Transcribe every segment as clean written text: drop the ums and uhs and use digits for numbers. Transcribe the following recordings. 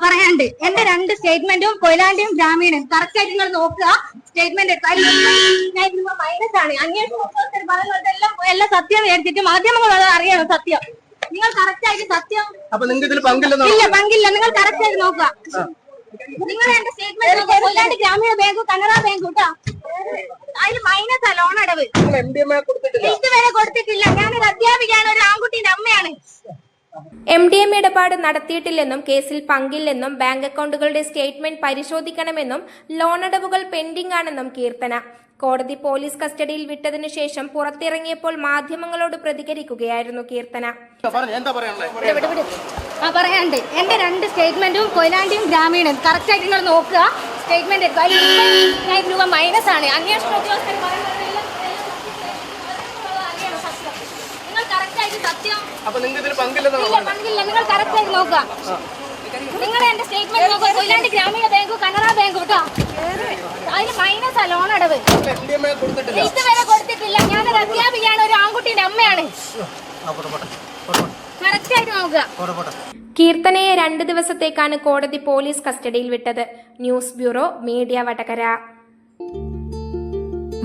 പറയാണ്ട് എന്റെ 2 സ്റ്റേറ്റ്മെന്റും കൊയിലാണ്ടിയും ഗ്രാമീണും കറക്റ്റ് ആയിട്ട് നിങ്ങൾ നോക്കുക. സ്റ്റേറ്റ്മെന്റ് മൈനസ് ആണ്. അന്വേഷണ ഉദ്യോഗസ്ഥർ പറയുന്നതെല്ലാം എല്ലാം സത്യം മേടിച്ചിട്ട് മാധ്യമങ്ങൾ അത് അറിയണം. സത്യം നിങ്ങൾ കറക്റ്റ് ആയിട്ട് സത്യം ഇല്ല പങ്കില്ല. നിങ്ങൾ കറക്റ്റ് ആയിട്ട് നോക്കുക. നിങ്ങൾ എന്റെ സ്റ്റേറ്റ്മെന്റ് കൊയിലാണ്ടി ഗ്രാമീണ ബാങ്ക് കനറ ബാങ്ക് കേട്ടോ. അതിൽ മൈനസാ ലോൺ അടവ്. ഇതുവരെ കൊടുത്തിട്ടില്ല. ഞാനൊരു അധ്യാപികയാണ്, ഒരു ആൺകുട്ടിന്റെ അമ്മയാണ്. MDMA ഇടപാട് നടത്തിയിട്ടില്ലെന്നും കേസിൽ പങ്കില്ലെന്നും ബാങ്ക് അക്കൗണ്ടുകളുടെ സ്റ്റേറ്റ്മെന്റ് പരിശോധിക്കണമെന്നും ലോണടവുകൾ പെൻഡിംഗ് ആണെന്നും കീർത്തന. കോടതി പോലീസ് കസ്റ്റഡിയിൽ വിട്ടതിനു ശേഷം പുറത്തിറങ്ങിയപ്പോൾ മാധ്യമങ്ങളോട് പ്രതികരിക്കുകയായിരുന്നു കീർത്തന. പറയാണ്ട് എന്റെ 2 സ്റ്റേറ്റ്മെന്റും കൊയിലാണ്ടിയും ഗ്രാമീണും കറക്റ്റ് ആയിട്ട് നിങ്ങൾ നോക്കുക. സ്റ്റേറ്റ്മെന്റ് രൂപ മൈനസ് ആണ്. അന്വേഷണ ഉദ്യോഗസ്ഥർ പങ്കില്ല. നിങ്ങൾ കറക്റ്റ് ആയിട്ട് നോക്കുക. നിങ്ങൾ എന്റെ സ്റ്റേറ്റ്മെന്റ് നോക്കുക. കൊയിലാണ്ടി ഗ്രാമീണ ബാങ്ക് കനറ ബാങ്ക് കേട്ടോ. അതിൽ മൈനസാ ലോൺ അടവ്. ഇതുവരെ കൊടുത്തിട്ടില്ല. ഞാനൊരു അധ്യാപികയാണ്, ഒരു ആൺകുട്ടിന്റെ അമ്മയാണ്. കറക്റ്റ് ആയിട്ട് നോക്കുക. കീർത്തനയെ 2 ദിവസത്തേക്കാണ് കോടതി പോലീസ് കസ്റ്റഡിയിൽ വിട്ടത്. News bureau, media Vadakara.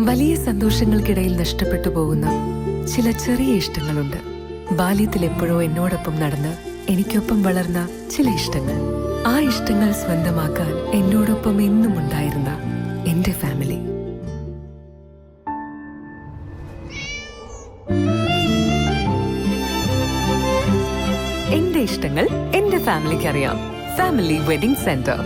വലിയ സന്തോഷങ്ങൾക്കിടയിൽ നഷ്ടപ്പെട്ടു പോകുന്ന ചില ചെറിയ ഇഷ്ടങ്ങളുണ്ട്. ബാല്യത്തിൽ എപ്പോഴോ എന്നോടൊപ്പം നടന്ന് എനിക്കൊപ്പം വളർന്ന ചില ഇഷ്ടങ്ങൾ. ആ ഇഷ്ടങ്ങൾ സ്വന്തമാക്കാൻ എന്നോടൊപ്പം എന്നും ഉണ്ടായിരുന്ന എന്റെ ഫാമിലി. എന്റെ ഇഷ്ടങ്ങൾ എന്റെ ഫാമിലിക്ക് അറിയാം. Family wedding centre.